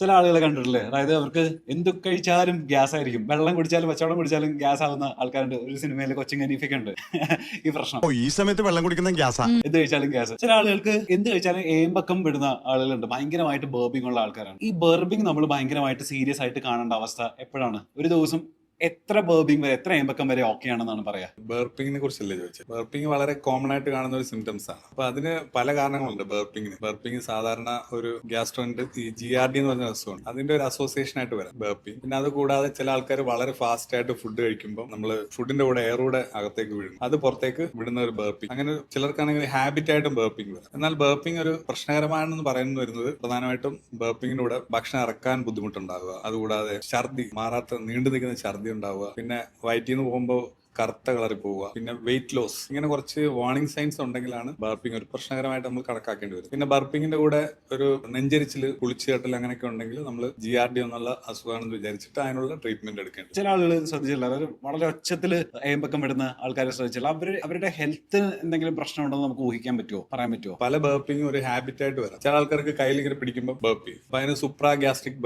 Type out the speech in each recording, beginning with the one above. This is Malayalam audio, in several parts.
ചില ആളുകളെ കണ്ടിട്ടില്ലേ, അതായത് അവർക്ക് എന്ത് കഴിച്ചാലും ഗ്യാസ് ആയിരിക്കും, വെള്ളം കുടിച്ചാലും പച്ചവെള്ളം കുടിച്ചാലും ഗ്യാസ് ആവുന്ന ആൾക്കാരുണ്ട്. ഒരു സിനിമയിൽ കൊച്ചിൻ ഹനീഫയൊക്കെ ഉണ്ട് ഈ പ്രശ്നം. ഈ സമയത്ത് വെള്ളം കുടിക്കുന്ന ഗ്യാസാ. എന്ത് കഴിച്ചാലും ഗ്യാസ്. ചില ആളുകൾക്ക് എന്ത് കഴിച്ചാലും ഏമ്പക്കം വിടുന്ന ആളുകളുണ്ട്, ഭയങ്കരമായിട്ട് ബർബിംഗ് ഉള്ള ആൾക്കാരാണ്. ഈ ബർബിംഗ് നമ്മൾ ഭയങ്കരമായിട്ട് സീരിയസ് ആയിട്ട് കാണേണ്ട അവസ്ഥ എപ്പോഴാണ്? ഒരു ദിവസം എത്ര ബർബിംഗ് വരെ, എത്ര ഏമ്പക്കം വരെ ഓക്കെ ആണെന്നാണ് പറയാ? ബർപ്പിങ്ങിനെ കുറിച്ചല്ലേ ചോദിച്ചത്? ബർപ്പിംഗ് വളരെ കോമൺ ആയിട്ട് കാണുന്ന ഒരു സിംറ്റംസ് ആണ്. അപ്പൊ അതിന് പല കാരണങ്ങളുണ്ട് ബർപ്പിങ്ങിന്. ബർപ്പിംഗ് സാധാരണ ഒരു ഗ്യാസ്ട്രോന്റെ GRD എന്ന് പറഞ്ഞ അസുഖമാണ്, അതിന്റെ ഒരു അസോസിയേഷൻ ആയിട്ട് വരാം ബർപ്പിംഗ്. പിന്നെ അത് കൂടാതെ ചില ആൾക്കാർ വളരെ ഫാസ്റ്റ് ആയിട്ട് ഫുഡ് കഴിക്കുമ്പോൾ നമ്മൾ ഫുഡിന്റെ കൂടെ എയറൂടെ അകത്തേക്ക് വിടും, അത് പുറത്തേക്ക് വിടുന്ന ഒരു ബർപ്പിംഗ്. അങ്ങനെ ചിലർക്കാണെങ്കിൽ ഹാബിറ്റ് ആയിട്ടും ബർപ്പിംഗ് വരാം. എന്നാൽ ബർപ്പിംഗ് ഒരു പ്രശ്നകരമാണെന്ന് പറയുന്നത് വരുന്നത് പ്രധാനമായിട്ടും ബർപ്പിങ്ങിലൂടെ ഭക്ഷണം ഇറക്കാൻ ബുദ്ധിമുട്ടുണ്ടാവുക, അതുകൂടാതെ ഛർദി, മാറാത്ത നീണ്ടു നിൽക്കുന്ന ഛർദി ഉണ്ടാവുക, പിന്നെ വയറ്റിൽ നിന്ന് പോകുമ്പോൾ കറുത്ത കളറിൽ പോവുക, പിന്നെ വെയിറ്റ് ലോസ്, ഇങ്ങനെ കുറച്ച് വാർണിംഗ് സൈൻസ് ഉണ്ടെങ്കിലാണ് ബർപ്പിംഗ് ഒരു പ്രശ്നകരമായിട്ട് നമ്മൾ കണക്കാക്കേണ്ടി വരും. പിന്നെ ബർപ്പിങ്ങിന്റെ കൂടെ ഒരു നെഞ്ചരിച്ചില്, കുളിച്ചുകെട്ടൽ അങ്ങനെയൊക്കെ ഉണ്ടെങ്കിൽ നമ്മൾ GRD എന്നുള്ള അസുഖമാണെന്ന് വിചാരിച്ചിട്ട് അതിനുള്ള ട്രീറ്റ്മെന്റ് എടുക്കേണ്ടി. ചില ആളുകൾ ശ്രദ്ധിച്ചില്ല, അതായത് വളരെ ഒച്ചത്തിൽ ഏമ്പക്കം വിടുന്ന ആൾക്കാരെ ശ്രദ്ധിച്ചില്ല, അവരുടെ ഹെൽത്ത് എന്തെങ്കിലും പ്രശ്നമുണ്ടെന്ന് നമുക്ക് ഊഹിക്കാൻ പറ്റുമോ, പറയാൻ പറ്റുമോ? പല ബർപ്പിംഗ് ഒരു ഹാബിറ്റ് ആയിട്ട് വരാം. ചില ആൾക്കാർക്ക് കയ്യിൽ ഇങ്ങനെ പിടിക്കുമ്പോൾ ബർപ്പി, അപ്പൊ അതിന് സുപ്രാ ഗ്യാസ്ട്രിക്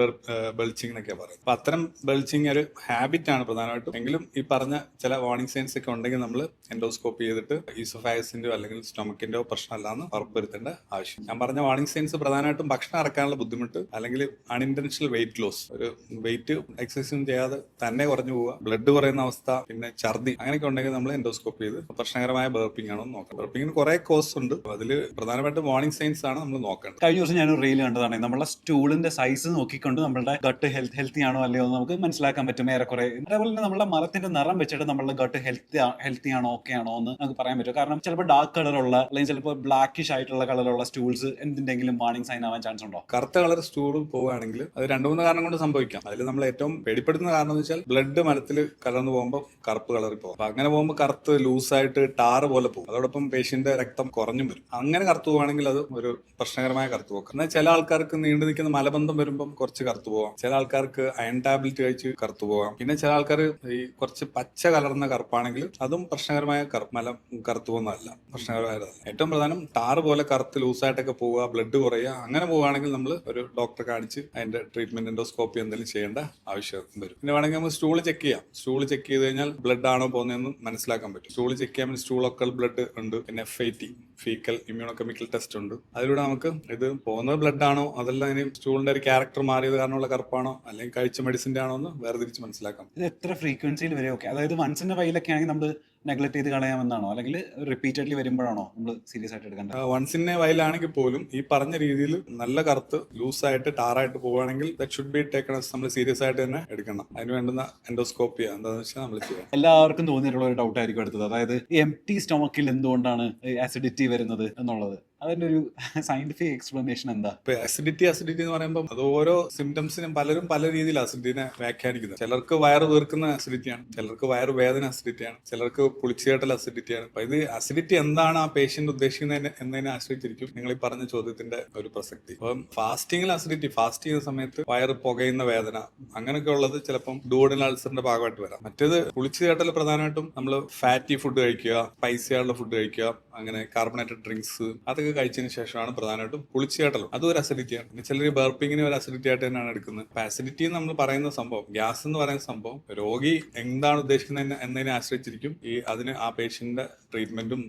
ബെൽച്ചിങ് എന്നൊക്കെ പറയും. അപ്പൊ അത്തരം ബെൽച്ചിങ് ഒരു ഹാബിറ്റ് ആണ് പ്രധാനമായിട്ടും. എങ്കിലും ഈ പറഞ്ഞ ചില വാർണിംഗ് സൈൻസ് ഒക്കെ ഉണ്ടെങ്കിൽ നമ്മൾ എൻഡോസ്കോപ്പി ചെയ്തിട്ട് ഈസോഫാഗസിന്റെയോ അല്ലെങ്കിൽ സ്റ്റൊമക്കിന്റെയോ പ്രശ്നമല്ലാന്ന് ഉറപ്പുവരുത്തേണ്ട ആവശ്യം. ഞാൻ പറഞ്ഞ വാർണിംഗ് സൈൻസ് പ്രധാനമായിട്ടും ഭക്ഷണം ഇറക്കാനുള്ള ബുദ്ധിമുട്ട്, അല്ലെങ്കിൽ അൺഇന്റൻഷണൽ വെയിറ്റ് ലോസ്, ഒരു വെയിറ്റ് എക്സസൈസും ചെയ്യാതെ തന്നെ കുറഞ്ഞു പോവുക, ബ്ലഡ് കുറയുന്ന അവസ്ഥ, പിന്നെ ഛർദി, അങ്ങനെയൊക്കെ ഉണ്ടെങ്കിൽ നമ്മൾ എൻഡോസ്കോപ്പി ചെയ്ത് പ്രശ്നകരമായ ബർപ്പിംഗ് ആണോ എന്ന് നോക്കാം. ബർപ്പിങ്ങിന് കുറെ കോസ് ഉണ്ട്, അതിൽ പ്രധാനമായിട്ടും വാർണിംഗ് സൈൻസ് ആണ് നമ്മൾ നോക്കേണ്ടത്. കഴിഞ്ഞ ദിവസം ഞാനൊരു റീൽ കണ്ടതാണ്, നമ്മുടെ സ്റ്റൂളിന്റെ സൈസ് നോക്കിക്കൊണ്ട് നമ്മുടെ ഗട്ട് ഹെൽത്തി ആണോ അല്ലയോ എന്ന് നമുക്ക് മനസ്സിലാക്കാൻ പറ്റും ഏറെക്കുറെ. അതേപോലെ തന്നെ നമ്മുടെ മലത്തിന്റെ നിറം വെച്ചിട്ട് നമ്മുടെ ഗട്ട് ഹെൽത്തി ആണോ ഓക്കെ ആണോ എന്ന് നമുക്ക് പറയാൻ പറ്റും. കാരണം ചിലപ്പോൾ ഡാർക്ക് കളറുള്ള അല്ലെങ്കിൽ ചിലപ്പോൾ ബ്ലാക്കിഷ് ആയിട്ടുള്ള കളറുള്ള സ്റ്റൂൾസ് എന്തിന്റെങ്കിലും വാർണിംഗ് സൈൻ ആവാൻ ചാൻസ് ഉണ്ടോ? കറുത്ത കളർ സ്റ്റൂൾ പോവുകയാണെങ്കിൽ അത് 2-3 കാരണം കൊണ്ട് സംഭവിക്കാം. അതിൽ നമ്മൾ ഏറ്റവും പേടിപ്പെടുത്തുന്ന കാരണം എന്ന് വെച്ചാൽ ബ്ലഡ് മലത്തിൽ കലർന്നു പോകുമ്പോൾ കറുപ്പ് കളറിൽ പോകും. അപ്പൊ അങ്ങനെ പോകുമ്പോൾ കറുത്ത് ലൂസായിട്ട് ടാറ് പോലെ പോകും. അതോടൊപ്പം പേഷ്യന്റ് രക്തം കുറഞ്ഞും വരും. അങ്ങനെ കറുത്തു പോവുകയാണെങ്കിൽ അത് ഒരു പ്രശ്നകരമായ കറുത്തു പോക്ക്. എന്നാൽ ചില ആൾക്കാർക്ക് നീണ്ടു നിൽക്കുന്ന മലബന്ധം വരുമ്പം കുറച്ച് കറുത്തു പോവാം, ചില ആൾക്കാർക്ക് അയൺ ടാബ്ലറ്റ് കഴിച്ച് കറുത്തു പോവാം, പിന്നെ ചില ആൾക്കാർ ഈ കുറച്ച് പച്ച കലർന്ന കറുപ്പാണെങ്കിൽ അതും പ്രശ്നകരമായ മലം കറുത്തു പോകുന്നതല്ല, പ്രശ്നകരമായതല്ല. ഏറ്റവും പ്രധാനം ടാറ് പോലെ കറുത്ത് ലൂസായിട്ടൊക്കെ പോവുക, ബ്ലഡ് കുറയുക, അങ്ങനെ പോവുകയാണെങ്കിൽ നമ്മൾ ഒരു ഡോക്ടറെ കാണിച്ച് അതിന്റെ ട്രീറ്റ്മെന്റ് എൻഡോസ്കോപ്പി എന്തെങ്കിലും ചെയ്യേണ്ട ആവശ്യം വരും. പിന്നെ വേണമെങ്കിൽ നമ്മൾ സ്റ്റൂൾ ചെക്ക് ചെയ്യാം. സ്റ്റൂൾ ചെക്ക് ചെയ്ത് കഴിഞ്ഞാൽ ബ്ലഡ് ആണോ പോകുന്നതെന്ന് മനസ്സിലാക്കാൻ പറ്റും. സ്റ്റൂൾ ചെക്ക് ചെയ്യാൻ സ്റ്റൂളൊക്കെ ബ്ലഡ് ഉണ്ട്, പിന്നെ FIT, ഫീക്കൽ ഇമ്മ്യൂണോകെമിക്കൽ ടെസ്റ്റ് ഉണ്ട്. അതിലൂടെ നമുക്ക് ഇത് പോകുന്നത് ബ്ലഡ് ആണോ അതല്ല ഇനി സ്റ്റൂളിന്റെ ഒരു ക്യാരക്ടർ മാറിയത് കാരണമുള്ള കറുപ്പാണോ അല്ലെങ്കിൽ കഴിച്ച മെഡിസിന്റെ ആണോ എന്ന് വേർതിരിച്ച് മനസ്സിലാക്കാം. ഇത് എത്ര ഫ്രീക്വൻസിയിൽ വരെ ഓക്കെ? അതായത് വൺസിന്റെ വയലൊക്കെ ആണെങ്കിൽ നമ്മൾ നെഗ്ലക്ട് ചെയ്ത് കളയാമെന്നാണോ, അല്ലെങ്കിൽ റിപ്പീറ്റഡ്ലി വരുമ്പോഴാണോ നമ്മൾ സീരിയസ് ആയിട്ട് എടുക്കേണ്ടത്? വൺസിന്റെ വയലാണെങ്കിൽ പോലും ഈ പറഞ്ഞ രീതിയിൽ നല്ല കറുത്ത് ലൂസായിട്ട് ടാറായിട്ട് പോവുകയാണെങ്കിൽ ദാറ്റ് ഷുഡ് ബി ടേക്കൺ നമ്മൾ സീരിയസ് ആയിട്ട് തന്നെ എടുക്കണം. അതിന് വേണ്ടുന്ന എൻഡോസ്കോപ്പി എന്താണെന്ന് വെച്ചാൽ നമ്മൾ ചെയ്യാം. എല്ലാവർക്കും തോന്നിയിട്ടുള്ള ഒരു ഡൗട്ട് ആയിരിക്കും അടുത്തത്, അതായത് എംപ്റ്റി സ്റ്റൊമക്കിൽ എന്തുകൊണ്ടാണ് ആസിഡിറ്റി വരുന്നത് എന്നുള്ളത്. അതിന്റെ ഒരു സയന്റിഫിക് എക്സ്പ്ലനേഷൻ എന്താ? ഇപ്പൊ അസിഡിറ്റി എന്ന് പറയുമ്പോൾ അത് ഓരോ സിംറ്റംസിനും പലരും പല രീതിയിൽ അസിഡിറ്റിനെ വ്യാഖ്യാനിക്കുന്നത്. ചിലർക്ക് വയറ് വീർക്കുന്ന അസിഡിറ്റിയാണ്, ചിലർക്ക് വയറ് വേദന അസിഡിറ്റിയാണ്, ചിലർക്ക് പുളിച്ചുകേട്ടൽ അസിഡിറ്റിയാണ്. അപ്പൊ ഇത് അസിഡിറ്റി എന്താണ് ആ പേഷ്യന്റ് ഉദ്ദേശിക്കുന്നത് എന്നതിനെ ആശ്രയിച്ചിരിക്കും നിങ്ങൾ ഈ പറഞ്ഞ ചോദ്യത്തിന്റെ ഒരു പ്രസക്തി. അപ്പം ഫാസ്റ്റിംഗിൽ അസിഡിറ്റി, ഫാസ്റ്റ് ചെയ്യുന്ന സമയത്ത് വയറ് പുകയുന്ന വേദന, അങ്ങനെയൊക്കെ ഉള്ളത് ചിലപ്പം ഡൂഡിനൽ അൾസറിന്റെ ഭാഗമായിട്ട് വരാം. മറ്റേത് പുളിച്ചുകേട്ടൽ പ്രധാനമായിട്ടും നമ്മൾ ഫാറ്റി ഫുഡ് കഴിക്കുക, സ്പൈസിയുള്ള ഫുഡ് കഴിക്കുക, അങ്ങനെ കാർബണേറ്റഡ് ഡ്രിങ്ക്സ് അതൊക്കെ കഴിച്ചതിന് ശേഷമാണ് പ്രധാനമായിട്ടും പുളിച്ചുകേട്ടലും. അതും ഒരു അസിഡിറ്റിയാണ്. പിന്നെ ചിലർ ബർപ്പിങ്ങിന് ഒരു അസിഡിറ്റി ആയിട്ട് തന്നെയാണ് എടുക്കുന്നത്. അപ്പൊ അസിഡിറ്റി നമ്മൾ പറയുന്ന സംഭവം, ഗ്യാസ് എന്ന് പറയുന്ന സംഭവം രോഗി എന്താണ് ഉദ്ദേശിക്കുന്നത് എന്നതിനെ ആശ്രയിച്ചിരിക്കും ഈ അതിന് ആ പേഷ്യന്റിന്റെ ട്രീറ്റ്മെന്റും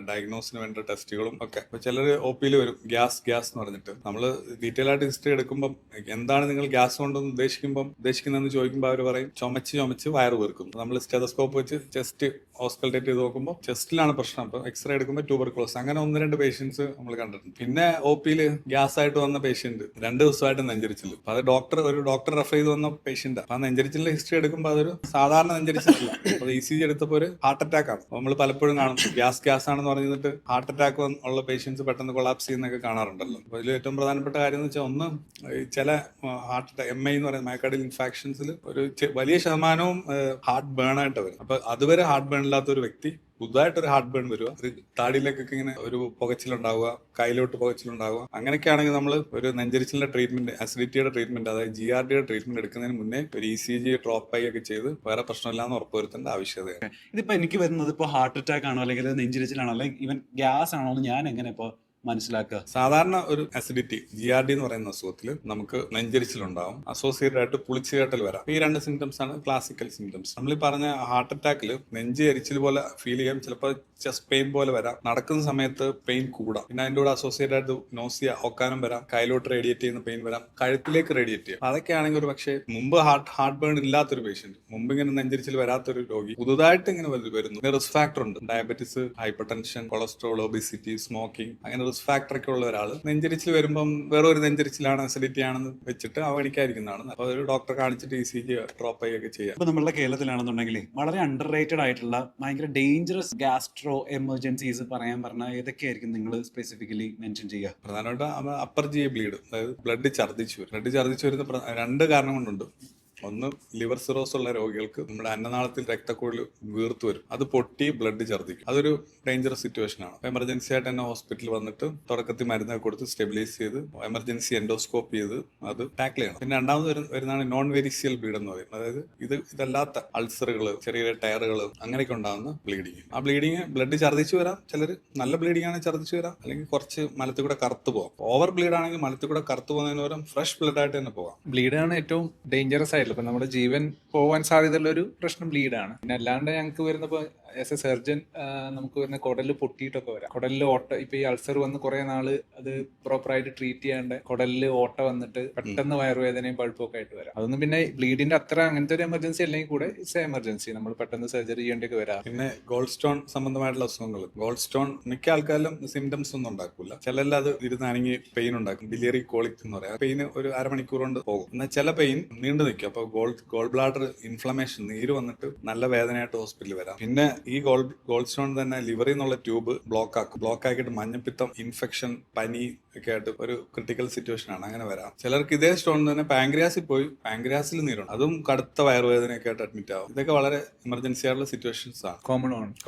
ഡയഗ്നോസിന് വേണ്ട ടെസ്റ്റുകളും ഒക്കെ. അപ്പൊ ചിലർ OP-യിൽ വരും ഗ്യാസ് എന്ന് പറഞ്ഞിട്ട്. നമ്മൾ ഡീറ്റെയിൽ ആയിട്ട് ഹിസ്റ്ററി എടുക്കുമ്പോൾ എന്താണ് നിങ്ങൾ ഗ്യാസ് കൊണ്ടെന്ന് ഉദ്ദേശിക്കുന്നതെന്ന് ചോദിക്കുമ്പോൾ അവർ പറയും ചുമച്ച് വയറ് വീർക്കും. നമ്മൾ സ്റ്റെതസ്കോപ്പ് വെച്ച് ചെസ്റ്റ് ഓസ്കൾട്ടേറ്റ് ചെയ്ത് നോക്കുമ്പോൾ ചെസ്റ്റിലാണ് പ്രശ്നം. അപ്പൊ എക്സ്റേ എടുക്കുമ്പോൾ ട്യൂബർക്ലോസ്, അങ്ങനെ 1-2 പേഷ്യൻസ് നമ്മൾ കണ്ടിട്ടുണ്ട്. പിന്നെ OP-യിൽ ഗ്യാസ് ആയിട്ട് വന്ന പേഷ്യന്റ് 2 ദിവസമായിട്ട് നെഞ്ചരിച്ചില്ല. അപ്പൊ അത് ഒരു ഡോക്ടർ റെഫർ ചെയ്ത് വന്ന പേഷ്യന്റ്. അപ്പൊ ആ നെഞ്ചരിച്ചിലിന്റെ ഹിസ്റ്ററി എടുക്കുമ്പോൾ അതൊരു സാധാരണ നെഞ്ചരിച്ചില്ല. അത് ECG എടുത്തപ്പോൾ ഒരു ഹാർട്ട് അറ്റാക്ക് ആണ്. നമ്മൾ പലപ്പോഴും കാണും ഗ്യാസ് ആണെന്ന് പറഞ്ഞിട്ട് ഹാർട്ട് അറ്റാക്ക് ഉള്ള പേഷ്യൻസ് പെട്ടെന്ന് കൊളാപ്സ് ചെയ്യുന്നൊക്കെ കാണാറുണ്ടല്ലോ. അപ്പൊ ഇതിൽ ഏറ്റവും പ്രധാനപ്പെട്ട കാര്യം എന്ന് വെച്ചാൽ ഒന്ന്, ചില ഹാർട്ട് അറ്റാക്ക് MI എന്ന് പറയുന്ന മയോകാർഡിയൽ ഇൻഫാക്ഷൻസിൽ ഒരു വലിയ ശതമാനവും ഹാർട്ട് ബേൺ ആയിട്ട് വരും. അപ്പൊ അതുവരെ ഹാർട്ട് ബേൺ ഇല്ലാത്ത ഒരു വ്യക്തി പുതുതായിട്ടൊരു ഹാർട്ട് ബേൺ വരിക, ഒരു താടിയിലേക്കൊക്കെ ഇങ്ങനെ ഒരു പുകച്ചിലുണ്ടാവുക, കയ്യിലോട്ട് പുകച്ചിലുണ്ടാവുക, അങ്ങനെയൊക്കെ ആണെങ്കിൽ നമ്മൾ ഒരു നെഞ്ചരിച്ചിലിന്റെ ട്രീറ്റ്മെന്റ്, അസിഡിറ്റിയുടെ ട്രീറ്റ്മെന്റ്, അതായത് GRD-യുടെ ട്രീറ്റ്മെന്റ് എടുക്കുന്നതിന് മുന്നേ ഒരു ECG ഡ്രോപ്പ് ഒക്കെ ചെയ്ത് വേറെ പ്രശ്നമില്ലാന്ന് ഉറപ്പുവരുത്തേണ്ട ആവശ്യകതയാണ്. ഇതിപ്പോ എനിക്ക് വരുന്നത് ഇപ്പോൾ ഹാർട്ട് അറ്റാക്ക് ആണോ അല്ലെങ്കിൽ നെഞ്ചിരിച്ചിലാണോ അല്ലെങ്കിൽ ഈവൻ ഗ്യാസ് ആണോ എന്ന് ഞാൻ എങ്ങനെ ഇപ്പോൾ മനസ്സിലാക്കുക? സാധാരണ ഒരു അസിഡിറ്റി GRD എന്ന് പറയുന്ന അസുഖത്തിൽ നമുക്ക് നെഞ്ചരിച്ചിലുണ്ടാവും, അസോസിയേറ്റഡ് ആയിട്ട് പുളിച്ചുകേട്ടൽ വരാം. ഈ രണ്ട് സിംറ്റംസ് ആണ് ക്ലാസിക്കൽ സിംറ്റംസ്. നമ്മൾ ഈ പറഞ്ഞ ഹാർട്ട് അറ്റാക്കിൽ നെഞ്ച് എരിച്ചിൽ പോലെ ഫീൽ ചെയ്യാം, ചിലപ്പോൾ ചെസ്റ്റ് പെയിൻ പോലെ വരാം, നടക്കുന്ന സമയത്ത് പെയിൻ കൂടാം, പിന്നെ അതിൻ്റെ കൂടെ അസോസിയേറ്റഡ് ആയിട്ട് നോസിയ ഒക്കാനം വരാം, കയ്യിലോട്ട് റേഡിയേറ്റ് ചെയ്യുന്ന പെയിൻ വരാം, കഴുത്തിലേക്ക് റേഡിയേറ്റ് ചെയ്യാം. അതൊക്കെ ആണെങ്കിൽ ഒരു പക്ഷേ മുമ്പ് ഹാർട്ട് ബേൺ ഇല്ലാത്തൊരു പേഷ്യന്റ്, മുമ്പ് ഇങ്ങനെ നെഞ്ചരിച്ചിൽ വരാത്തൊരു രോഗി പുതുതായിട്ട് ഇങ്ങനെ വരുന്നു. റിസ്ക് ഫാക്ടർ ഉണ്ട്, diabetes, hyper tension, cholesterol, obesity, smoking, അങ്ങനെ റിസ്ക് ഫാക്ടർ ഒക്കെ ഉള്ള ഒരാൾ നെഞ്ചരിച്ചിൽ വരുമ്പം വേറെ ഒരു നെഞ്ചരിച്ചിലാണ്, അസിഡിറ്റി ആണെന്ന് വെച്ചിട്ട് അവഗണിക്കാതിരിക്കുന്നതാണ്. അപ്പോൾ ഒരു ഡോക്ടറെ കാണിച്ചിട്ട് ECG ഡ്രോപ്പ് ചെയ്യുകയൊക്കെ ചെയ്യാം. ഇപ്പൊ നമ്മളുടെ കേരളത്തിലാണെന്നുണ്ടെങ്കിൽ വളരെ അണ്ടർ റേറ്റഡ് ആയിട്ടുള്ള ഭയങ്കര ഡേഞ്ചറസ് ഗാസ്ട്രോ എമർജൻസീസ് പറയാൻ പറഞ്ഞാൽ ഏതൊക്കെയായിരിക്കും നിങ്ങൾ സ്പെസിഫിക്കലി മെൻഷൻ ചെയ്യുക? പ്രധാനമായിട്ടും അപ്പർ GI ബ്ലീഡ്, അതായത് ബ്ലഡ് ഛർദ്ദിച്ചു വരുന്ന രണ്ട് കാരണം കൊണ്ടുണ്ട്. ഒന്ന്, ലിവർ സിറോസ് ഉള്ള രോഗികൾക്ക് നമ്മുടെ അന്നനാളത്തിൽ രക്തക്കുഴൽ വീർത്തു വരും, അത് പൊട്ടി ബ്ലഡ് ഛർദ്ദിക്കും. അതൊരു ഡേഞ്ചറസ് സിറ്റുവേഷൻ ആണ്. എമർജൻസി ആയിട്ട് തന്നെ ഹോസ്പിറ്റലിൽ വന്നിട്ട് തുടക്കത്തിൽ മരുന്നൊക്കെ കൊടുത്ത് സ്റ്റെബിലൈസ് ചെയ്ത് എമർജൻസി എൻഡോസ്കോപ്പ് ചെയ്ത് അത് ടാക്കിൾ ചെയ്യണം. പിന്നെ രണ്ടാമത് വരുന്നതാണ് നോൺ വെരിസിയൽ ബ്ലീഡ് എന്ന് പറയും. അതായത് ഇതല്ലാത്ത അൾസറുകൾ, ചെറിയ ടയറുകൾ, അങ്ങനെയൊക്കെ ഉണ്ടാകുന്ന ബ്ലീഡിങ്. ആ ബ്ലീഡിങ് ബ്ലഡ് ഛർദ്ദിച്ചു വരാം, ചിലർ നല്ല ബ്ലീഡിങ് ആണെങ്കിൽ ഛർദ്ദിച്ചു വരാം, അല്ലെങ്കിൽ കുറച്ച് മലത്തിൽ കൂടെ കറുത്ത് പോകാം. ഓവർ ബ്ലീഡ് ആണെങ്കിൽ മലത്തിൽ കൂടെ കറുത്ത് പോകുന്നതിന് പകരം ഫ്രഷ് ബ്ലഡ് ആയിട്ട് തന്നെ പോകാം. ബ്ലീഡാണ് ഏറ്റവും ഡേഞ്ചറസ് ആയിട്ടുള്ളത്. ഇപ്പൊ നമ്മുടെ ജീവൻ പോവാൻ സാധ്യതയുള്ള ഒരു പ്രശ്നം ബ്ലീഡാണ്. പിന്നെ അല്ലാണ്ട് ഞങ്ങൾക്ക് വരുന്നപ്പോൾ ആസ് എ സർജൻ നമുക്ക് വരുന്ന കുടലിൽ പൊട്ടിയിട്ടൊക്കെ വരാം. കുടലിൽ ഓട്ട, ഇപ്പൊ ഈ അൾസർ വന്ന് കുറെ നാള് അത് പ്രോപ്പറായിട്ട് ട്രീറ്റ് ചെയ്യാണ്ട് കുടലിൽ ഓട്ട വന്നിട്ട് പെട്ടെന്ന് വയറുവേദനയും പഴുപ്പൊക്കെ ആയിട്ട് വരാം. അതൊന്നും പിന്നെ ബ്ലീഡിന്റെ അത്ര അങ്ങനത്തെ ഒരു എമർജൻസി അല്ലെങ്കിൽ കൂടെ ഇറ്റ്സ് എമർജൻസി, നമ്മൾ പെട്ടെന്ന് സർജറി ചെയ്യേണ്ടിയൊക്കെ വരാം. പിന്നെ ഗോൾഡ് സ്റ്റോൺ സംബന്ധമായിട്ടുള്ള അസുഖങ്ങൾ, ഗോൾഡ് സ്റ്റോൺ മിക്ക ആൾക്കാരിലും സിംറ്റംസ് ഒന്നും ഉണ്ടാക്കില്ല. ചിലെല്ലാം അത് ഇരുന്നാണെങ്കിൽ പെയിൻ ഉണ്ടാക്കും, ബിലിയറി കോളിക് എന്ന് പറയാം. പെയിൻ ഒരു അരമണിക്കൂർ കൊണ്ട് പോകും. എന്നാൽ ചില പെയിൻ നീണ്ടു നിൽക്കും. അപ്പോൾ ഗോൾഡ് ബ്ലാഡർ ഇൻഫ്ലമേഷൻ, നീര് വന്നിട്ട് നല്ല വേദനയായിട്ട് ഹോസ്പിറ്റലിൽ വരാം. പിന്നെ ഈ ഗോൾഡ് സ്റ്റോൺ തന്നെ ലിവറിൽ നിന്നുള്ള ട്യൂബ് ബ്ലോക്ക് ആക്കിയിട്ട് മഞ്ഞപ്പിത്തം, ഇൻഫെക്ഷൻ, പനി ഒക്കെ ആയിട്ട് ഒരു ക്രിട്ടിക്കൽ സിറ്റുവേഷൻ ആണ്, അങ്ങനെ വരാം. ചിലർക്ക് ഇതേ സ്റ്റോൺ തന്നെ പാങ്ക്രിയാസിൽ പോയി പാങ്ക്രിയാസിൽ നീരുണ്ട്, അതും കടുത്ത വയറുവേദനയൊക്കെ ആയിട്ട് അഡ്മിറ്റ് ആവും. ഇതൊക്കെ വളരെ എമർജൻസി ആയിട്ടുള്ള സിറ്റുവേഷൻസ് ആണ്,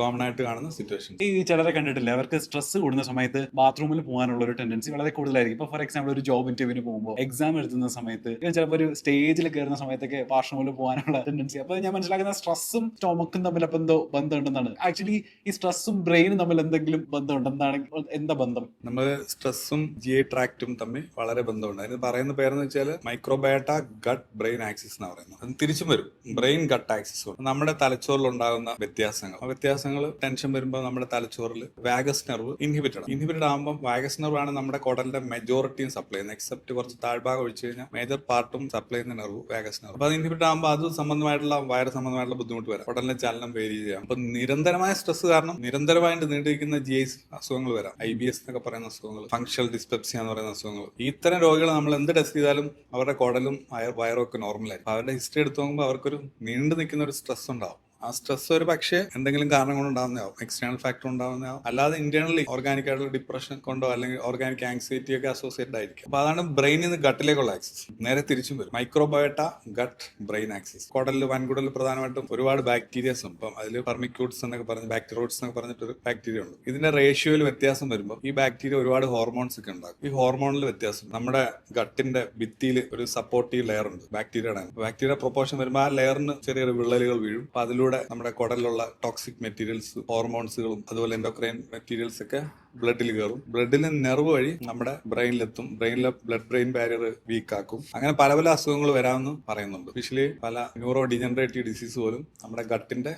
കോമൺ ആയിട്ട് കാണുന്ന സിറ്റുവേഷൻ. ഈ ചിലരെ കണ്ടിട്ടില്ല, അവർക്ക് സ്ട്രെസ് കൂടുന്ന സമയത്ത് ബാത്റൂമിൽ പോകാനുള്ള ഒരു ടെൻഡൻസി വളരെ കൂടുതലായിരിക്കും. ഇപ്പൊ ഫോർ എക്സാമ്പിൾ ഒരു ജോബ് ഇന്റർവ്യൂവിന് പോകുമ്പോൾ, എക്സാം എഴുതുന്ന സമയത്ത്, ചിലപ്പോൾ ഒരു സ്റ്റേജിൽ കയറുന്ന സമയത്തൊക്കെ വാഷ്റൂമിൽ പോകാനുള്ള ടെൻഡൻസി. അപ്പൊ ഞാൻ മനസ്സിലാക്കുന്ന സ്ട്രെസ്സും സ്റ്റൊമക്കും തമ്മിൽ അപ്പൊ എന്തോ ബന്ധമുണ്ടെന്നാണ്. ആക്ച്വലി ഈ സ്ട്രെസ്സും ബ്രെയിനും തമ്മിൽ എന്തെങ്കിലും ബന്ധമുണ്ടെന്നാണ്? എന്താ ബന്ധം? നമ്മൾ സ്ട്രെസ്സും GI ട്രാക്റ്റും തമ്മിൽ വളരെ ബന്ധമുണ്ട്. അതിന് പറയുന്ന പേരെന്ന് വെച്ചാൽ മൈക്രോബയോട്ട ഗട്ട് ബ്രെയിൻ ആക്സിസ് എന്ന് പറയുന്നത്. അത് തിരിച്ചും വരും, ബ്രെയിൻ ഗട്ട് ആക്സിസ്. നമ്മുടെ തലച്ചോറിൽ ഉണ്ടാകുന്ന വ്യത്യാസങ്ങൾ ടെൻഷൻ വരുമ്പോൾ നമ്മുടെ തലച്ചോറിൽ വാഗസ് നെർവ് ഇൻഹിബിറ്റഡ് ആകുമ്പോൾ വാഗസ് നെർവ് ആണ് നമ്മുടെ കുടലിന്റെ മെജോറിറ്റിയും സപ്ലൈ ചെയ്യുന്നത്. എക്സെപ്റ്റ് കുറച്ച് താഴ്ഭാഗം ഒഴിച്ചു കഴിഞ്ഞാൽ മേജർ പാർട്ടും സപ്ലൈ ചെയ്യുന്ന നെർവ് വാഗസ് നെർവ്. അപ്പൊ അത് ഇൻഹിബിറ്റഡ് ആകുമ്പോൾ അത് സംബന്ധമായിട്ടുള്ള വയറ് സംബന്ധമായിട്ടുള്ള ബുദ്ധിമുട്ട് വരാം, കുടലിന്റെ ചലനം വേരി ചെയ്യാം. അപ്പൊ നിരന്തരമായ സ്ട്രെസ് കാരണം നിരന്തരമായിട്ട് നീണ്ടിരിക്കുന്ന GI അസുഖങ്ങൾ വരാം. IBS എന്നൊക്കെ പറയുന്ന അസുഖങ്ങൾ, ഫങ്ഷണൽ ഡിസ്പെപ്സിയ എന്ന് പറയുന്ന അസുഖങ്ങൾ. ഇത്തരം രോഗികൾ നമ്മൾ എന്ത് ടെസ്റ്റ് ചെയ്താലും അവരുടെ കുടലും വയറും ഒക്കെ നോർമലായിരിക്കും. അവരുടെ ഹിസ്റ്ററി എടുത്തു നോക്കുമ്പോൾ അവർക്കൊരു നീണ്ടു നിൽക്കുന്ന ഒരു സ്ട്രെസ് ഉണ്ടാവും. ആ സ്ട്രെസ് ഒരു പക്ഷേ എന്തെങ്കിലും കാരണം കൊണ്ട് ഉണ്ടാകുന്നതാവും, എക്സ്റ്റേണൽ ഫാക്ടർ ഉണ്ടാകുന്നതാവും, അല്ലാതെ ഇന്റേണലി ഓർഗാനിക് ആയിട്ടുള്ള ഡിപ്രഷൻ കൊണ്ടോ അല്ലെങ്കിൽ ഓർഗാനിക് ആങ്സൈറ്റി ഒക്കെ അസോസിയേറ്റഡ് ആയിരിക്കും. അപ്പൊ അതാണ് ബ്രെയിനിൽ നിന്ന് ഗട്ടിലേക്കുള്ള ആക്സിസ്. നേരെ തിരിച്ചും വരും, മൈക്രോബയോട്ട ഗട്ട് ബ്രെയിൻ ആക്സിസ്. കുടലിൽ, വൻകുടലിൽ പ്രധാനമായിട്ടും ഒരുപാട് ബാക്ടീരിയസ് ഉണ്ട്. അപ്പം അതിൽ പെർമിക്യൂട്സ് എന്നൊക്കെ പറഞ്ഞ്, ബാക്ടീരിയോട്സ് എന്നൊക്കെ പറഞ്ഞിട്ടൊരു ബാക്ടീരിയ ഉണ്ട്. ഇതിന്റെ റേഷ്യോയിൽ വ്യത്യാസം വരുമ്പോൾ ഈ ബാക്ടീരിയ ഒരുപാട് ഹോർമോൺസ് ഒക്കെ ഉണ്ടാക്കും. ഈ ഹോർമോണിൽ വ്യത്യാസം, നമ്മുടെ ഗട്ടിന്റെ ഭിത്തിയിൽ ഒരു സപ്പോർട്ടീവ് ലെയർ ഉണ്ട് ബാക്ടീരിയ പ്രൊപ്പോർഷൻ വരുമ്പോൾ ആ ലെയറിന് ചെറിയൊരു വിള്ളലുകൾ വീഴും. അപ്പൊ അതിലൂടെ നമ്മുടെ കുടലിലുള്ള ടോക്സിക് മെറ്റീരിയൽസ്, ഹോർമോൺസുകളും അതുപോലെ എൻഡോക്രൈൻ മെറ്റീരിയൽസ് ഒക്കെ ബ്ലഡിൽ കയറും. ബ്ലഡിലെ നെർവ് വഴി നമ്മുടെ ബ്രെയിനിലെത്തും. ബ്രെയിനിലെ ബ്ലഡ് ബ്രെയിൻ ബാരിയർ വീക്ക് ആക്കും. അങ്ങനെ പല പല അസുഖങ്ങൾ വരാമെന്ന് പറയുന്നുണ്ട്. സ്പെഷ്യലി പല ന്യൂറോ ഡിജനറേറ്റീവ് ഡിസീസ് പോലും നമ്മുടെ ഗട്ടിന്റെ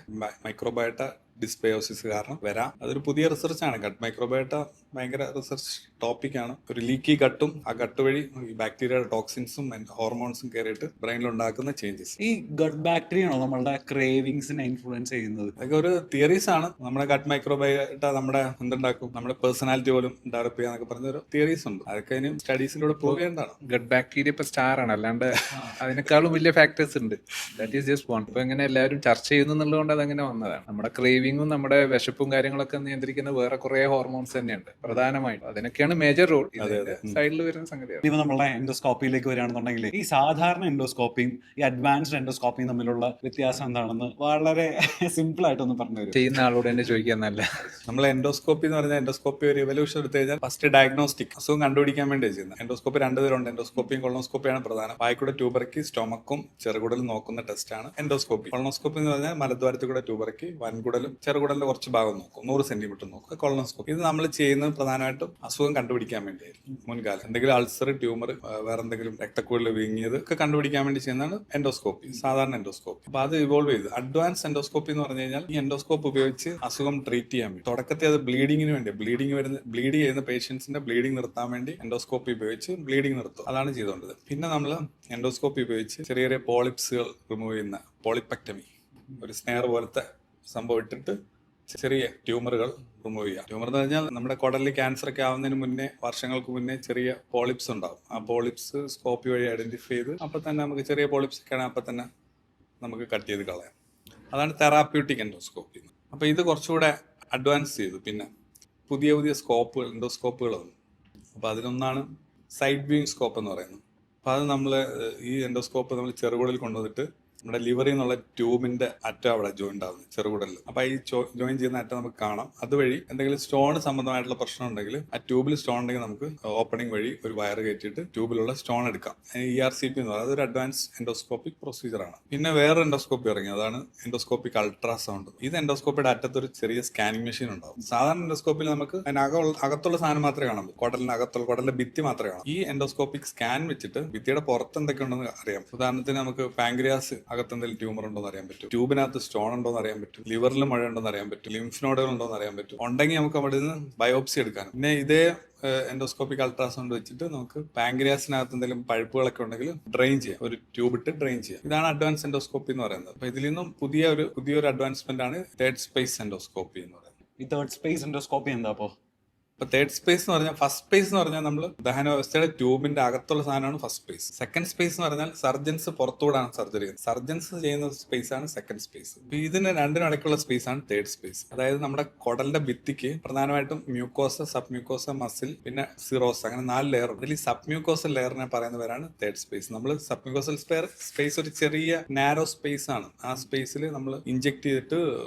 മൈക്രോബയോട്ട ഡിസ്ബയോസിസ് കാരണം വരാം. അതൊരു പുതിയ റിസർച്ചാണ്. ഗട്ട് മൈക്രോബയോട്ട ഭയങ്കര റിസർച്ച് ടോപ്പിക്കാണ്. ഒരു ലീക്കി ഗട്ടും ആ ഗട്ട് വഴി ഈ ബാക്ടീരിയയുടെ ടോക്സിൻസും ഹോർമോൺസും കയറിയിട്ട് ബ്രെയിനിൽ ഉണ്ടാക്കുന്ന ചേഞ്ചസ്. ഈ ഗട്ട് ബാക്ടീരിയ ആണോ നമ്മളുടെ ക്രേവിങ്സിനെ ഇൻഫ്ലുവൻസ് ചെയ്യുന്നത്? അതൊക്കെ ഒരു തിയറീസ് ആണ്. നമ്മുടെ ഗട്ട് മൈക്രോബയോട്ട നമ്മുടെ എന്തുണ്ടാക്കും, നമ്മുടെ പേഴ്സണാലിറ്റി പോലും ഡെവലപ്പ് ചെയ്യാന്നൊക്കെ പറഞ്ഞ ഒരു തിയറീസ് ഉണ്ട്. അതൊക്കെ ഇനി സ്റ്റഡീസിലൂടെ പ്രൂവ് ചെയ്യേണ്ടതാണ്. ഗട്ട് ബാക്ടീരിയ ഇപ്പൊ സ്റ്റാർ ആണ്, അല്ലാണ്ട് അതിനേക്കാളും വലിയ ഫാക്ടേഴ്സ് ഉണ്ട്. That is just one. ഇപ്പൊ എങ്ങനെ എല്ലാവരും ചർച്ച ചെയ്യുന്നുള്ളതുകൊണ്ട് അതങ്ങനെ വന്നതാണ്. നമ്മുടെ ക്രേവിങ്ങും നമ്മുടെ വിശപ്പും കാര്യങ്ങളൊക്കെ നിയന്ത്രിക്കുന്ന വേറെ കുറെ ഹോർമോൺസ് തന്നെയുണ്ട് പ്രധാനമായിട്ടും. അതിനൊക്കെയാണ് മേജർ റോൾ. സൈഡിൽ വരുന്ന സംഗതിയാണ്. ഇപ്പൊ നമ്മളെ എൻഡോസ്കോപ്പിയിലേക്ക് വരികയാണെന്നുണ്ടെങ്കിൽ ഈ സാധാരണ എൻഡോസ്കോപ്പിയും ഈ അഡ്വാൻസ്ഡ് എൻഡോസ്കോപ്പിയും തമ്മിലുള്ള വ്യത്യാസം എന്താണെന്ന് വളരെ സിമ്പിൾ ആയിട്ടൊന്ന് പറഞ്ഞു തരും. ചെയ്യുന്ന ആളോട് തന്നെ ചോദിക്കാൻ നല്ല. നമ്മൾ എൻഡോസ്കോപ്പി എന്ന് പറഞ്ഞാൽ എൻഡോസ്കോപ്പി ഒരു എവല്യൂഷൻ എടുത്തു കഴിഞ്ഞാൽ ഫസ്റ്റ് ഡയഗ്നോസ്റ്റിക് അസുഖം കണ്ടുപിടിക്കാൻ വേണ്ടി ചെയ്യുന്നത്. എൻഡോസ്കോപ്പി രണ്ട് തരമുണ്ട്. എൻഡോസ്കോപ്പിയും കൊളോണോസ്കോപ്പിയാണ് പ്രധാനം. വായ്ക്കൂടെ ട്യൂബറക്കി സ്റ്റൊമക്കും ചെറുകുടലും നോക്കുന്ന ടെസ്റ്റാണ് എൻഡോസ്കോപ്പി. കൊളോണോസ്കോപ്പി എന്ന് പറഞ്ഞാൽ മലദ്വാരത്തിൽ കൂടെ ട്യൂബറക്കി വൻകുടലും ചെറുകുടലിന്റെ കുറച്ച് ഭാഗം നോക്കും, 100 സെന്റിമീറ്റർ നോക്കുക. കൊളോണോസ്കോപ്പി ഇത് നമ്മൾ ചെയ്യുന്നത് ചെയ്യുന്നത് പ്രധാനമായിട്ടും അസുഖം കണ്ടുപിടിക്കാൻ വേണ്ടിയായിരുന്നു മുൻകാലം. എന്തെങ്കിലും അൾസർ, ട്യൂമർ, വേറെ എന്തെങ്കിലും രക്തക്കുഴൽ വീങ്ങിയത് ഒക്കെ കണ്ടുപിടിക്കാൻ വേണ്ടി ചെയ്യുന്നതാണ് എൻഡോസ്കോപ്പി, സാധാരണ എൻഡോസ്കോപ്പി. അപ്പൊ അത് ഇവോൾവ് ചെയ്ത് അഡ്വാൻസ് എൻഡോസ്കോപ്പി എന്ന് പറഞ്ഞു കഴിഞ്ഞാൽ ഈ എൻഡോസ്കോപ്പ് ഉപയോഗിച്ച് അസുഖം ട്രീറ്റ് ചെയ്യാൻ വേണ്ടി. തുടക്കത്തിൽ അത് ബ്ലീഡിങ്ങിന് വേണ്ടി, ബ്ലീഡ് ചെയ്യുന്ന പേഷ്യൻസിന്റെ ബ്ലീഡിങ് നിർത്താൻ വേണ്ടി എൻഡോസ്കോപ്പി ഉപയോഗിച്ച് ബ്ലീഡിങ് നിർത്തും. അതാണ് ചെയ്തുകൊണ്ടത്. പിന്നെ നമ്മൾ എൻഡോസ്കോപ്പി ഉപയോഗിച്ച് ചെറിയ ചെറിയ പോളിപ്സുകൾ റിമൂവ് ചെയ്യുന്ന പോളിപ്പക്ടമി, ഒരു സ്നെയർ പോലത്തെ സംഭവം ഇട്ടിട്ട് ചെറിയ ട്യൂമറുകൾ റിമൂവ് ചെയ്യാം. ട്യൂമർ എന്ന് പറഞ്ഞാൽ നമ്മുടെ കുടലിൽ ക്യാൻസർ ഒക്കെ ആവുന്നതിന് മുന്നേ, വർഷങ്ങൾക്ക് മുന്നേ ചെറിയ പോളിപ്സ് ഉണ്ടാവും. ആ പോളിപ്സ് സ്കോപ്പി വഴി ഐഡന്റിഫൈ ചെയ്ത് അപ്പൊ തന്നെ നമുക്ക് ചെറിയ പോളിപ്സ് ഒക്കെ ആണെങ്കിൽ അപ്പൊ തന്നെ നമുക്ക് കട്ട് ചെയ്ത് കളയാം. അതാണ് തെറാപ്യൂട്ടിക് എൻഡോസ്കോപ്പി. അപ്പൊ ഇത് കുറച്ചുകൂടെ അഡ്വാൻസ് ചെയ്തു. പിന്നെ പുതിയ പുതിയ സ്കോപ്പുകൾ, എൻഡോസ്കോപ്പുകൾ വന്നു. അപ്പൊ അതിലൊന്നാണ് സൈഡ് വ്യൂയിങ് സ്കോപ്പ് എന്ന് പറയുന്നത്. അപ്പൊ അത് നമ്മൾ ഈ എൻഡോസ്കോപ്പ് നമ്മൾ ചെറുകുടലിൽ കൊണ്ടുവന്നിട്ട് നമ്മുടെ ലിവറിൽ നിന്നുള്ള ട്യൂബിന്റെ അറ്റം അവിടെ ജോയിന്റ് ആവുന്നത് ചെറുകുടലിൽ. അപ്പൊ ഈ ജോയിൻ ചെയ്യുന്ന അറ്റം നമുക്ക് കാണാം. അതുവഴി എന്തെങ്കിലും സ്റ്റോൺ സംബന്ധമായിട്ടുള്ള പ്രശ്നം ഉണ്ടെങ്കിൽ ആ ട്യൂബിൽ സ്റ്റോൺ ഉണ്ടെങ്കിൽ നമുക്ക് ഓപ്പണിംഗ് വഴി ഒരു വയർ കയറ്റിയിട്ട് ട്യൂബിലുള്ള സ്റ്റോൺ എടുക്കാം. ERCP എന്ന് പറയുന്നത് അതൊരു അഡ്വാൻസ് എൻഡോസ്കോപ്പിക് പ്രൊസീജിയറാണ്. പിന്നെ വേറെ എൻഡോസ്കോപ്പി ഇറങ്ങി, അതാണ് എൻഡോസ്കോപ്പിക് അൾട്രാസൗണ്ട്. ഇത് എൻഡോസ്കോപ്പിയുടെ അറ്റത്തൊരു ചെറിയ സ്കാനിങ് മെഷീൻ ഉണ്ടാവും. സാധാരണ എൻഡോസ്കോപ്പിൽ നമുക്ക് അകത്തുള്ള സാധനം മാത്രമേ കാണാൻ പറ്റൂ, കുടലിന്റെ ഭിത്തി മാത്രമേ കാണാം. ഈ എൻഡോസ്കോപ്പിക് സ്കാൻ വെച്ചിട്ട് ഭിത്തിയുടെ പുറത്ത് എന്തൊക്കെ ഉണ്ടെന്ന് അറിയാം. ഉദാഹരണത്തിന് നമുക്ക് പാങ്ക്രിയാസ് അകത്ത് എന്തെങ്കിലും ട്യൂമർ ഉണ്ടോ എന്ന് അറിയാൻ പറ്റും, ട്യൂബിനകത്ത് സ്റ്റോൺ ഉണ്ടോ എന്ന് അറിയാൻ പറ്റും, ലിവറിൽ മഴ ഉണ്ടോ എന്ന് അറിയാൻ പറ്റും, ലിംഫ് നോഡുകൾ ഉണ്ടോ എന്ന് അറിയാൻ പറ്റും. ഉണ്ടെങ്കിൽ നമുക്ക് അവിടെ നിന്ന് ബയോപ്സി എടുക്കാൻ. പിന്നെ ഇതേ എൻഡോസ്കോപ്പിക് അൾട്രാസൗണ്ട് വെച്ചിട്ട് നമുക്ക് പാങ്ക്രിയാസിനകത്ത് എന്തെങ്കിലും പഴുപ്പുകളൊക്കെ ഉണ്ടെങ്കിൽ ഡ്രെയിൻ ചെയ്യാം, ഒരു ട്യൂബ് ഇട്ട് ഡ്രെയിൻ ചെയ്യാം. ഇതാണ് അഡ്വാൻസ് എൻഡോസ്കോപ്പി എന്ന് പറയുന്നത്. അപ്പൊ ഇതിൽ നിന്നും പുതിയൊരു അഡ്വാൻസ്മെന്റ് ആണ് തേർഡ് സ്പേസ് എൻഡോസ്കോപ്പി എന്ന് പറയുന്നത്. ഈ തേർഡ് സ്പേസ് എൻഡോസ്കോപ്പി എന്താ അപ്പോ? ഇപ്പൊ തേർഡ് സ്പേസ് എന്ന് പറഞ്ഞാൽ, ഫസ്റ്റ് സ്പേസ് എന്ന് പറഞ്ഞാൽ നമ്മൾ ദഹന വ്യവസ്ഥയുടെ ട്യൂബിന്റെ അകത്തുള്ള സാധനമാണ് ഫസ്റ്റ് സ്പേസ്. സെക്കൻഡ് സ്പേസ് എന്ന് പറഞ്ഞാൽ സർജൻസ് പുറത്തുകൂടാണ് സർജറി ചെയ്യുന്നത്. സർജൻസ് ചെയ്യുന്ന സ്പേസ് ആണ് സെക്കൻഡ് സ്പേസ്. ഇതിന് രണ്ടിനും ഇടയ്ക്കുള്ള സ്പേസ് ആണ് തേർഡ് സ്പേസ്. അതായത് നമ്മുടെ കുടലിന്റെ ഭിത്തിക്ക് പ്രധാനമായിട്ടും മ്യൂക്കോസ, സബ് മ്യൂക്കോസ, മസിൽ, പിന്നെ സിറോസ്, അങ്ങനെ 4 ലെയർ ഉണ്ട്. ഇതിൽ ഈ സബ് മ്യൂക്കോസൽ ലെയറിനെ പറയുന്നവരാണ് തേർഡ് സ്പേസ്. നമ്മൾ സബ് മ്യൂക്കോസൽ സ്പേസ് ഒരു ചെറിയ നാരോ സ്പേസ് ആണ്. ആ സ്പേസിൽ നമ്മൾ ഇഞ്ചെക്ട് ചെയ്തിട്ട്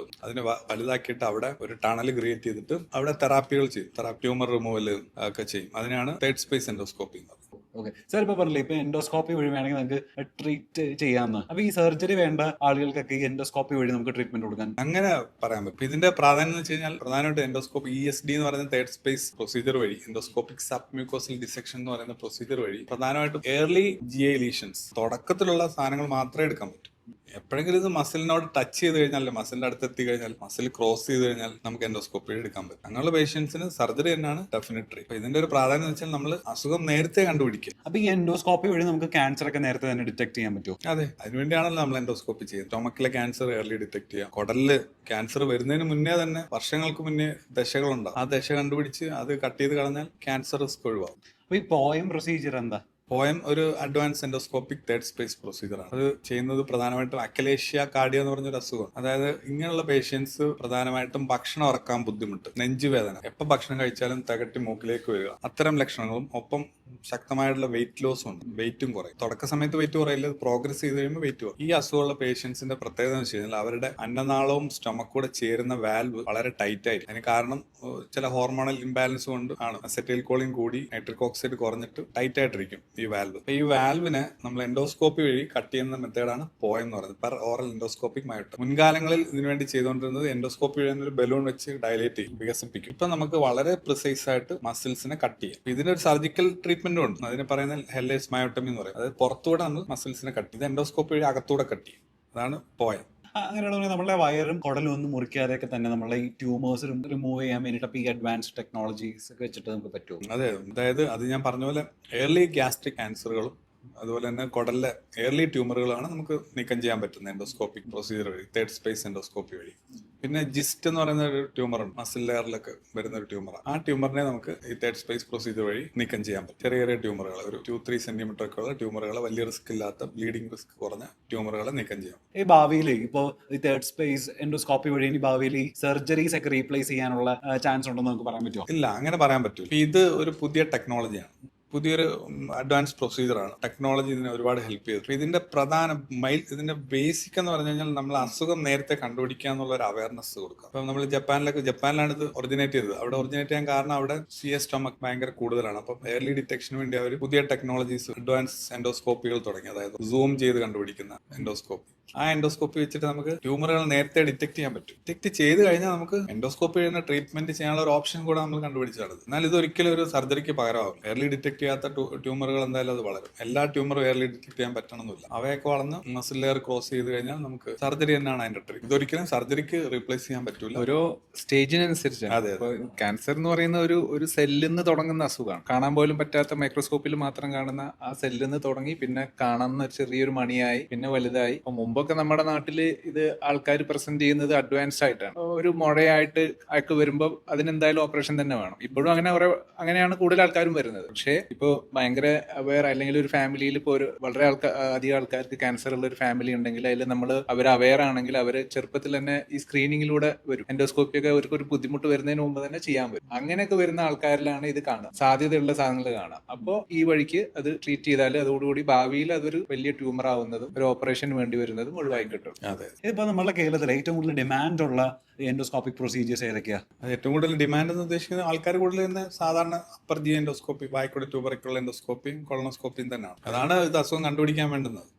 അതിനെ വലുതാക്കിയിട്ട് അവിടെ ഒരു ടണൽ ക്രിയേറ്റ് ചെയ്തിട്ട് അവിടെ തെറാപ്പികൾ ചെയ്യും, ട്യൂമർ റിമൂവൽ ഒക്കെ ചെയ്യും. അതിനാണ് തേർഡ് സ്പേസ് എൻഡോസ്കോപ്പി എന്ന് പറയുന്നത്. ഓക്കെ സാർ, ഇപ്പൊ പറഞ്ഞില്ലേ ഇപ്പൊ എൻഡോസ്കോപ്പി വഴി വേണമെങ്കിൽ നമുക്ക് ട്രീറ്റ് ചെയ്യാമെന്ന്. അപ്പൊ ഈ സർജറി വേണ്ട ആളുകൾക്കൊക്കെ ഈ എൻഡോസ്കോപ്പി വഴി നമുക്ക് ട്രീറ്റ്മെന്റ് കൊടുക്കാൻ അങ്ങനെ പറയാൻ പറ്റും. ഇതിന്റെ പ്രാധാന്യം എന്ന് വെച്ച് കഴിഞ്ഞാൽ പ്രധാനമായിട്ട് എൻഡോസ്കോപ്പി ESD എന്ന് പറയുന്ന തേർഡ് സ്പേസ് പ്രൊസീജിയർ വഴി, എൻഡോസ്കോപ്പിക് സബ് മ്യൂക്കോസൽ ഡിസെക്ഷൻ എന്ന് പറയുന്ന പ്രൊസീജിയർ വഴി പ്രധാനമായിട്ടും ഏർലി GI ലീഷൻസ്, തുടക്കത്തിലുള്ള സാധനങ്ങൾ മാത്രമേ എടുക്കാൻ പറ്റൂ. എപ്പോഴെങ്കിലും ഇത് മസിലിനോട് ടച്ച് ചെയ്ത് കഴിഞ്ഞാൽ, മസിലിന്റെ അടുത്ത് എത്തി കഴിഞ്ഞാൽ, മസിൽ ക്രോസ് ചെയ്ത് കഴിഞ്ഞാൽ നമുക്ക് എൻഡോസ്കോപ്പി എടുക്കാൻ പറ്റും. അങ്ങനെയുള്ള പേഷ്യൻസിന് സർജറി തന്നെയാണ് ഡെഫിനറ്റ്ലി. അപ്പൊ ഇതിന്റെ ഒരു പ്രാധാന്യം എന്ന് വെച്ചാൽ നമ്മൾ അസുഖം നേരത്തെ കണ്ടുപിടിക്കുക. അപ്പൊ ഈ എൻഡോസ്കോപ്പി വഴി നമുക്ക് ക്യാൻസർ ഒക്കെ നേരത്തെ തന്നെ ഡിറ്റക്ട് ചെയ്യാൻ പറ്റുമോ? അതെ, അതിനുവേണ്ടിയാണല്ലോ നമ്മൾ എൻഡോസ്കോപ്പി ചെയ്യുന്നത്. സ്റ്റൊമക്കിലെ ക്യാൻസർ ഏർലി ഡിറ്റക്ട് ചെയ്യാം. കുടലില് ക്യാൻസർ വരുന്നതിന് മുന്നേ തന്നെ, വർഷങ്ങൾക്ക് മുന്നേ ദശകളുണ്ടാവും. ആ ദശ കണ്ടുപിടിച്ച് അത് കട്ട് ചെയ്ത് കളഞ്ഞാൽ ക്യാൻസർ റിസ്ക് ഒഴിവാകും. അപ്പൊ ഈ പോയം പ്രൊസീജിയർ എന്താ? പോയം ഒരു advance endoscopic third space procedure ആണ്. അത് ചെയ്യുന്നത് പ്രധാനമായിട്ടും അക്കലേഷ്യ കാർഡിയ എന്ന് പറഞ്ഞൊരു അസുഖം. അതായത് ഇങ്ങനെയുള്ള പേഷ്യൻസ് പ്രധാനമായിട്ടും ഭക്ഷണം ഇറക്കാൻ ബുദ്ധിമുട്ട്, നെഞ്ചുവേദന, എപ്പോൾ ഭക്ഷണം കഴിച്ചാലും തകട്ടി മൂക്കിലേക്ക് വരിക, അത്തരം ലക്ഷണങ്ങളും ഒപ്പം ശക്തമായിട്ടുള്ള വെയിറ്റ് ലോസും ഉണ്ട്. വെയിറ്റും കുറയും. തുടക്ക സമയത്ത് വെയിറ്റ് കുറയില്ല, പ്രോഗ്രസ് ചെയ്ത് കഴിയുമ്പോൾ വെയിറ്റ് കുറയും. ഈ അസുഖമുള്ള പേഷ്യൻസിന്റെ പ്രത്യേകത എന്ന് വെച്ച് കഴിഞ്ഞാൽ അവരുടെ അന്നനാളവും സ്റ്റൊമക്കൂടെ ചേരുന്ന വാൽവ് വളരെ ടൈറ്റ് ആയിരിക്കും. അതിന് കാരണം ചില ഹോർമോണൽ ഇംബാലൻസ് കൊണ്ട് ആണ്. അസറ്റൈൽ കോളിൻ കൂടി നൈട്രിക് ഓക്സൈഡ് കുറഞ്ഞിട്ട് ടൈറ്റ് ആയിട്ടിരിക്കും ഈ വാൽവ്. ഈ വാൽവിനെ നമ്മൾ എൻഡോസ്കോപ്പി വഴി കട്ട് ചെയ്യുന്ന മെത്തേഡാണ് പോയം എന്ന് പറയുന്നത്, പെർ ഓറൽ എൻഡോസ്കോപ്പിക് മയോട്ടമി. മുൻകാലങ്ങളിൽ ഇതിനുവേണ്ടി ചെയ്തുകൊണ്ടിരുന്നത് എൻഡോസ്കോപ്പി വഴി ഒരു ബലൂൺ വെച്ച് ഡയലേറ്റ് ചെയ്യും, വികസിപ്പിക്കും. ഇപ്പൊ നമുക്ക് വളരെ പ്രിസൈസ് ആയിട്ട് മസിൽസിനെ കട്ട് ചെയ്യാം. ഇതിനൊരു സർജിക്കൽ ട്രീറ്റ്മെന്റും ഉണ്ട്. അതിനെ പറയുന്ന ഹെല്ലേസ് മയോട്ടമി എന്ന് പറയും. അതായത് പുറത്തൂടെ നമ്മൾ മസിൽസിനെ കട്ട് ചെയ്യും. ഇത് എൻഡോസ്കോപ്പി വഴി അകത്തൂടെ കട്ട് ചെയ്യും. അതാണ് പോയം. അങ്ങനെയാണെങ്കിൽ നമ്മളെ വയറും കുടലും ഒന്നും മുറിക്കാതെയൊക്കെ തന്നെ നമ്മളെ ഈ ട്യൂമേഴ്സ് റിമൂവ് ചെയ്യാൻ വേണ്ടിയിട്ട് അപ്പൊ ഈ അഡ്വാൻസ്ഡ് ടെക്നോളജീസ് ഒക്കെ വെച്ചിട്ട് നമുക്ക് പറ്റുമോ? അതെ, അതായത് അത് ഞാൻ പറഞ്ഞ പോലെ ഏർലി ഗ്യാസ്ട്രിക് ക്യാൻസറുകളും അതുപോലെ തന്നെ കുടലിലെ ഏർലി ട്യൂമറുകളാണ് നമുക്ക് നീക്കം ചെയ്യാൻ പറ്റുന്നത് എൻഡോസ്കോപ്പിക് പ്രൊസീജിയർ വഴി, തേർഡ് സ്പേസ് എൻഡോസ്കോപ്പി വഴി. പിന്നെ ജിസ്റ്റ് എന്ന് പറയുന്ന ഒരു ട്യൂമറുണ്ട്, മസിൽ ലെയറിലൊക്കെ വരുന്ന ഒരു ട്യൂമറാണ്. ആ ട്യൂമറിനെ നമുക്ക് ഈ തേർഡ് സ്പേസ് പ്രൊസീജിയർ വഴി നീക്കം ചെയ്യാൻ പറ്റും. ചെറിയ ചെറിയ ട്യൂമറുകൾ, ഒരു 2-3 സെന്റിമീറ്റർ ഒക്കെ ഉള്ള ട്യൂമറുകൾ, വലിയ റിസ്ക് ഇല്ലാത്ത ബ്ലീഡിംഗ് റിസ്ക് കുറഞ്ഞ ട്യൂമറുകളെ നീക്കം ചെയ്യാം. ഈ ഭാവിയിൽ ഇപ്പോ ഈ തേർഡ് സ്പേസ് എൻഡോസ്കോപ്പി വഴി ഇനി ഭാവിയിൽ ഈ സർജറീസ് ഒക്കെ റീപ്ലേസ് ചെയ്യാനുള്ള ചാൻസ് ഉണ്ടെന്ന് നമുക്ക് പറയാൻ പറ്റുമോ? ഇല്ല, അങ്ങനെ പറയാൻ പറ്റില്ല. ഇത് ഒരു പുതിയ ടെക്നോളജിയാണ്, പുതിയൊരു അഡ്വാൻസ് പ്രൊസീജിയറാണ്. ടെക്നോളജി ഇതിനെ ഒരുപാട് ഹെൽപ്പ് ചെയ്തു. ഇതിന്റെ ഇതിന്റെ ബേസിക് എന്ന് പറഞ്ഞു കഴിഞ്ഞാൽ നമ്മൾ അസുഖം നേരത്തെ കണ്ടുപിടിക്കുക എന്നുള്ള ഒരു അവയർനെസ് കൊടുക്കുക. അപ്പം നമ്മൾ ജപ്പാനിലാണ് ഇത് ഒറിജിനേറ്റ് ചെയ്തത്. അവിടെ ഒറിജിനേറ്റ് ചെയ്യാൻ കാരണം അവിടെ CS സ്റ്റൊമക് ഭയങ്കര കൂടുതലാണ്. അപ്പം എയർലി ഡിറ്റക്ഷന് വേണ്ടി അവർ പുതിയ ടെക്നോളജീസ്, അഡ്വാൻസ് എൻഡോസ്കോപ്പികൾ തുടങ്ങി. അതായത് സൂം ചെയ്ത് കണ്ടുപിടിക്കുന്ന എൻഡോസ്കോപ്പി. ആ എൻഡോസ്കോപ്പി വെച്ചിട്ട് നമുക്ക് ട്യൂമറുകൾ നേരത്തെ ഡിറ്റക്ട് ചെയ്യാൻ പറ്റും. ഡിറ്റക്ട് ചെയ്ത് കഴിഞ്ഞാൽ നമുക്ക് എൻഡോസ്കോപ്പി ചെയ്യുന്ന ട്രീറ്റ്മെന്റ് ചെയ്യാനുള്ള ഒരു ഓപ്ഷൻ കൂടെ നമ്മൾ കണ്ടുപിടിച്ചാണ്. എന്നാൽ ഇത് ഒരിക്കലും ഒരു സർജറിക്ക് പകരമാകും. എയർലി ഡിറ്റക്ട് ചെയ്യാത്ത ട്യൂമറുകൾ എന്തായാലും അത് വളരും. എല്ലാ ട്യൂമറും എയർലി ഡിറ്റക്ട് ചെയ്യാൻ പറ്റണമെന്നില്ല. അവയൊക്കെ വളർന്ന് മസിൽ ലെയർ ക്രോസ് ചെയ്ത് കഴിഞ്ഞാൽ നമുക്ക് സർജറി തന്നെയാണ് അതിന്റെ ട്രീറ്റ്. ഇതൊരിക്കലും സർജറിക്ക് റീപ്ലേസ് ചെയ്യാൻ പറ്റൂല. ഓരോ സ്റ്റേജിനനുസരിച്ച്. അതെ. ക്യാൻസർ എന്ന് പറയുന്ന ഒരു സെല്ലിൽ നിന്ന് തുടങ്ങുന്ന അസുഖമാണ്. കാണാൻ പോലും പറ്റാത്ത മൈക്രോസ്കോപ്പിൽ മാത്രം കാണുന്ന ആ സെല്ലിൽ നിന്ന് തുടങ്ങി പിന്നെ കാണുന്ന ചെറിയൊരു മണിയായി പിന്നെ വലുതായി. അപ്പൊ മുമ്പൊക്കെ നമ്മുടെ നാട്ടില് ഇത് ആൾക്കാർ പ്രസന്റ് ചെയ്യുന്നത് അഡ്വാൻസ്ഡ് ആയിട്ടാണ്. ഒരു മുഴയായിട്ട് അയക്ക് വരുമ്പോൾ അതിനെന്തായാലും ഓപ്പറേഷൻ തന്നെ വേണം. ഇപ്പോഴും അങ്ങനെയാണ് കൂടുതൽ ആൾക്കാരും വരുന്നത്. പക്ഷേ ഇപ്പോൾ ഭയങ്കര അവെയർ അല്ലെങ്കിൽ ഒരു ഫാമിലിയിൽ ഇപ്പോൾ ഒരു വളരെ അധികം ആൾക്കാർക്ക് ക്യാൻസർ ഉള്ള ഒരു ഫാമിലി ഉണ്ടെങ്കിൽ അതിൽ അവർ അവെയർ ആണെങ്കിൽ അവർ ചെറുപ്പത്തിൽ തന്നെ ഈ സ്ക്രീനിങ്ങിലൂടെ വരും. എൻഡോസ്കോപ്പി ഒക്കെ അവർക്ക് ഒരു ബുദ്ധിമുട്ട് വരുന്നതിന് മുമ്പ് തന്നെ ചെയ്യാൻ പറ്റും. അങ്ങനെയൊക്കെ വരുന്ന ആൾക്കാരിലാണ് ഇത് കാണുക, സാധ്യതയുള്ള സാധനങ്ങൾ കാണാം. അപ്പോൾ ഈ വഴിക്ക് അത് ട്രീറ്റ് ചെയ്താൽ അതോടുകൂടി ഭാവിയിൽ അതൊരു വലിയ ട്യൂമർ ആവുന്നതും ഒരു ഓപ്പറേഷൻ വേണ്ടി വരുന്നതും ഒഴിവായി കിട്ടും. അതെ. ഇതിപ്പോ നമ്മുടെ കേരളത്തിൽ ഏറ്റവും കൂടുതൽ ഡിമാൻഡ് ഉള്ള എൻഡോസ്കോപ്പിക് പ്രൊസീജിയേഴ്സ് ഏതൊക്കെയാ? അത് ഏറ്റവും കൂടുതൽ ഡിമാൻഡ് എന്ന് ഉദ്ദേശിക്കുന്നത് ആൾക്കാർ കൂടുതൽ തന്നെ സാധാരണ അപ്പർ ജി എൻഡോസ്കോപ്പി, വായ്ക്കൂടെ ട്യൂബറിക്കുള്ള എൻഡോസ്കോപ്പിയും കൊളനോസ്കോപ്പിയും തന്നെയാണ്. അതാണ് ഇത് അസുഖം കണ്ടുപിടിക്കാൻ വേണ്ടുന്നത്.